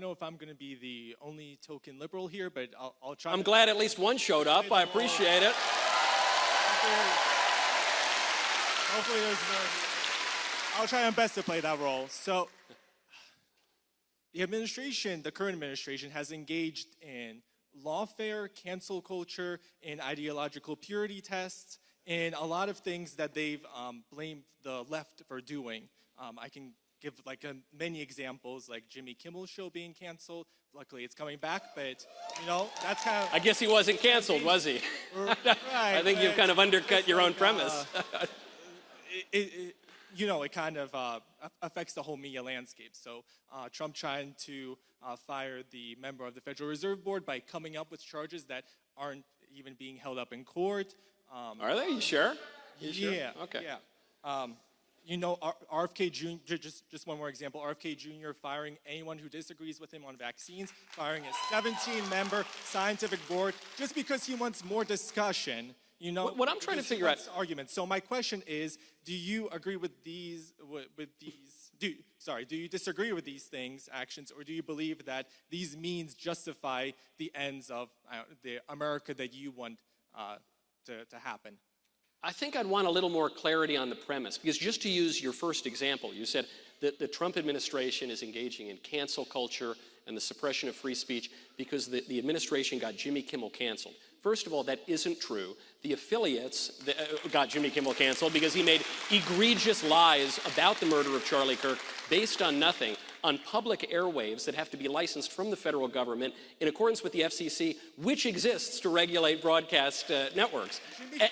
don't know if I'm going to be the only token liberal here, but I'll try. I'm glad at least one showed up. I appreciate it. Hopefully there's more. I'll try my best to play that role. So the administration, the current administration, has engaged in lawfare, cancel culture, and ideological purity tests, and a lot of things that they've blamed the left for doing. I can give like many examples, like Jimmy Kimmel's show being canceled. Luckily, it's coming back, but you know that's kind of. I guess he wasn't canceled, was he? Right, I think you've kind of undercut your own premise. You know, it kind of affects the whole media landscape. So Trump trying to fire the member of the Federal Reserve Board by coming up with charges that aren't even being held up in court. Are they? You sure? You sure? Yeah. Okay. Yeah. You know, RFK Jr., just one more example, RFK Jr. firing anyone who disagrees with him on vaccines, firing a 17-member scientific board just because he wants more discussion. You know, what I'm trying to figure out arguments. So my question is, do you agree with these? Do you disagree with these actions, or do you believe that these means justify the ends of the America that you want to happen? I think I'd want a little more clarity on the premise, because just to use your first example, you said that the Trump administration is engaging in cancel culture and the suppression of free speech because the administration got Jimmy Kimmel canceled. First of all, that isn't true. The affiliates got Jimmy Kimmel canceled because he made egregious lies about the murder of Charlie Kirk based on nothing, on public airwaves that have to be licensed from the federal government in accordance with the FCC, which exists to regulate broadcast networks.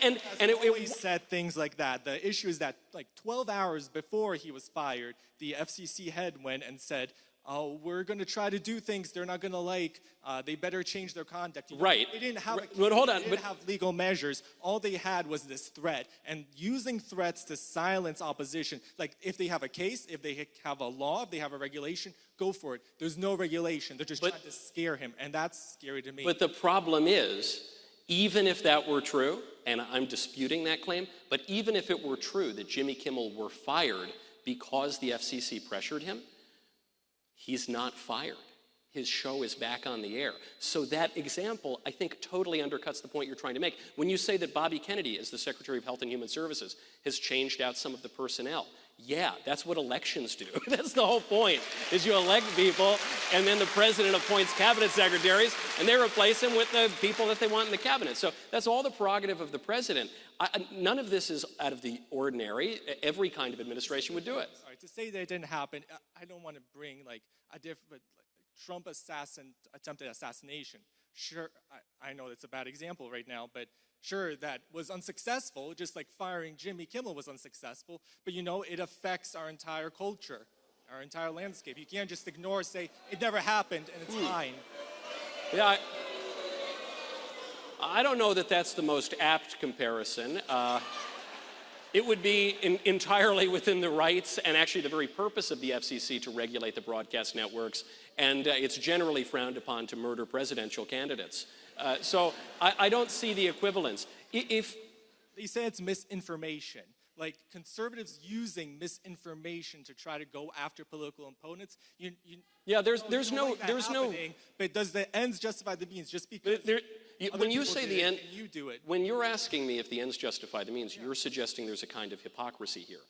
And it always said things like that. The issue is that like 12 hours before he was fired, the FCC head went and said, oh, we're going to try to do things they're not going to like. They better change their conduct. You know, right. They didn't have, but hold on, they didn't have legal measures. All they had was this threat. And using threats to silence opposition, like if they have a case, if they have a law, if they have a regulation, go for it. There's no regulation. They're just trying to scare him. And that's scary to me. But the problem is, even if that were true, and I'm disputing that claim, but even if it were true that Jimmy Kimmel were fired because the FCC pressured him, he's not fired. His show is back on the air. So that example, I think, totally undercuts the point you're trying to make. When you say that Bobby Kennedy, as the Secretary of Health and Human Services, has changed out some of the personnel, yeah, that's what elections do. That's the whole point, is you elect people, and then the president appoints cabinet secretaries, and they replace them with the people that they want in the cabinet. So that's all the prerogative of the president. None of this is out of the ordinary. Every kind of administration would do it. Sorry, to say that it didn't happen, I don't want to bring like a different Trump attempted assassination. Sure, I know it's a bad example right now, but sure, that was unsuccessful, just like firing Jimmy Kimmel was unsuccessful. But you know, it affects our entire culture, our entire landscape. You can't just ignore, say, it never happened and it's fine. Yeah, I don't know that that's the most apt comparison. It would be entirely within the rights and actually the very purpose of the FCC to regulate the broadcast networks, and it's generally frowned upon to murder presidential candidates. So I don't see the equivalence. If they say it's misinformation, like conservatives using misinformation to try to go after political opponents, there's no. But does the ends justify the means? Just because when you say the end, you do it. When you're asking me if the ends justify the means, you're suggesting there's a kind of hypocrisy here.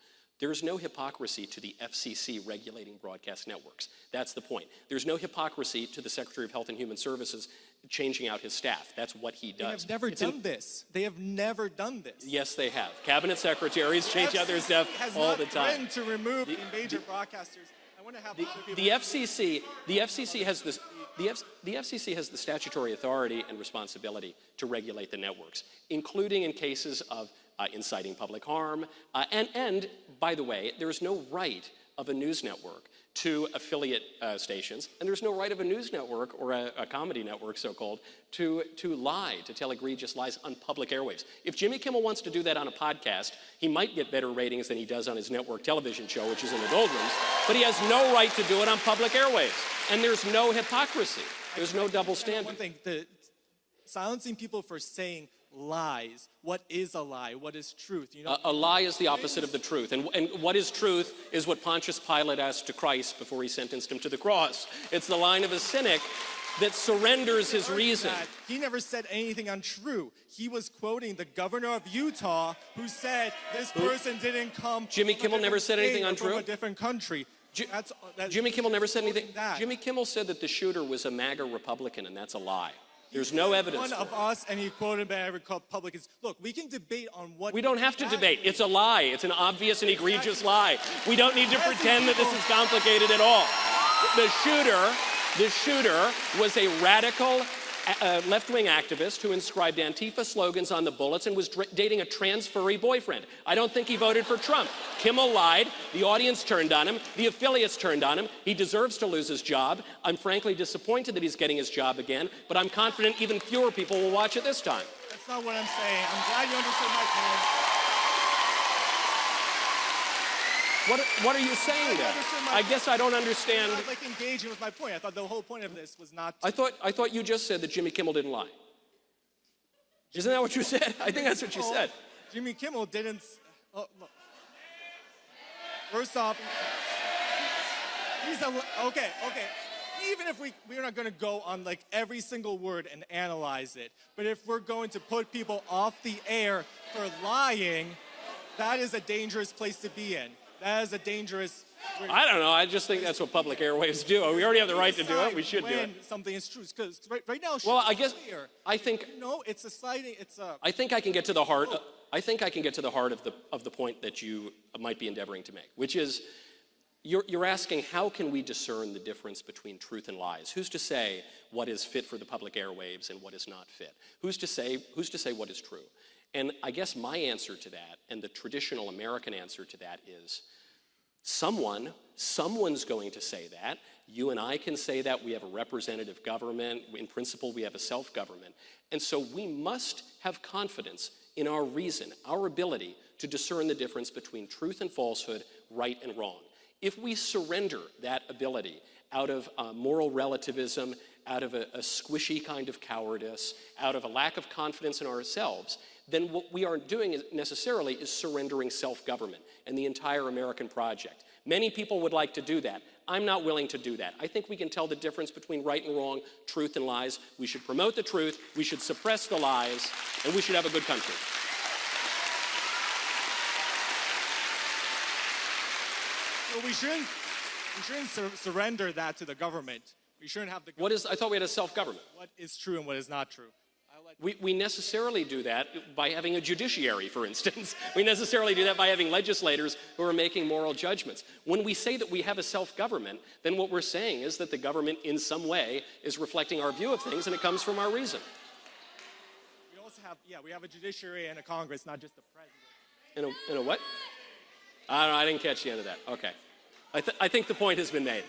There's no hypocrisy to the FCC regulating broadcast networks. That's the point. There's no hypocrisy to the Secretary of Health and Human Services changing out his staff. That's what he does. They have never done this. They have never done this. Yes, they have. Cabinet secretaries change out their staff all the time. Has not to remove the major broadcasters. I want to have the FCC has this. The FCC has the statutory authority and responsibility to regulate the networks, including in cases of inciting public harm. And by the way, there is no right of a news network to affiliate stations, and there's no right of a news network or a comedy network, so-called, to lie, to tell egregious lies on public airwaves. If Jimmy Kimmel wants to do that on a podcast, he might get better ratings than he does on his network television show, which is in the doldrums, but he has no right to do it on public airwaves. And there's no hypocrisy. There's no double standard. One thing, silencing people for saying lies. What is a lie? What is truth? You know, A lie is the opposite of the truth. And what is truth is what Pontius Pilate asked to Christ before he sentenced him to the cross. It's the line of a cynic that surrenders his reason. He never said anything untrue. He was quoting the governor of Utah who said this person didn't come Jimmy from a Kimmel never different said anything state or untrue? from a different country. Jimmy Kimmel never said anything. That. Jimmy Kimmel said that the shooter was a MAGA Republican, and that's a lie. There's no evidence One for of it. us, and he quoted by Republicans. Look, we can debate on what. We don't have to debate. It's a lie. It's an obvious and egregious lie. We don't need to pretend that this is complicated at all. The shooter was a radical left-wing activist who inscribed Antifa slogans on the bullets and was dating a trans furry boyfriend. I don't think he voted for Trump. Kimmel lied. The audience turned on him. The affiliates turned on him. He deserves to lose his job. I'm frankly disappointed that he's getting his job again, but I'm confident even fewer people will watch it this time. That's not what I'm saying. I'm glad you understood my point. What are you saying then? I guess I don't understand. You're not, like, engaging with my point. I thought the whole point of this was not. I thought you just said that Jimmy Kimmel didn't lie. Isn't that what you said? I think that's what you said. Jimmy Kimmel didn't. Oh, look. First off, he's okay. Even if we're not going to go on like every single word and analyze it, but if we're going to put people off the air for lying, that is a dangerous place to be in. That is a dangerous. I don't know. I just think that's what public airwaves do. We already have the right to do it. We should do it. When something is true, because right now. Well, I guess clear. I think. No, it's a sliding. It's a. I think I can get to the heart. I think I can get to the heart of the point that you might be endeavoring to make, which is, you're asking how can we discern the difference between truth and lies? Who's to say what is fit for the public airwaves and what is not fit? Who's to say what is true? And I guess my answer to that, and the traditional American answer to that, is someone's going to say that. You and I can say that. We have a representative government. In principle, we have a self-government. And so we must have confidence in our reason, our ability to discern the difference between truth and falsehood, right and wrong. If we surrender that ability out of moral relativism, out of a squishy kind of cowardice, out of a lack of confidence in ourselves, then what we aren't doing necessarily is surrendering self-government and the entire American project. Many people would like to do that. I'm not willing to do that. I think we can tell the difference between right and wrong, truth and lies. We should promote the truth, we should suppress the lies, and we should have a good country. So we shouldn't surrender that to the government. We shouldn't have the government. I thought we had a self-government. What is true and what is not true? We necessarily do that by having a judiciary, for instance. We necessarily do that by having legislators who are making moral judgments. When we say that we have a self-government, then what we're saying is that the government in some way is reflecting our view of things, and it comes from our reason. We also have, we have a judiciary and a Congress, not just the president. In a what? I don't know, I didn't catch the end of that. Okay. I think the point has been made.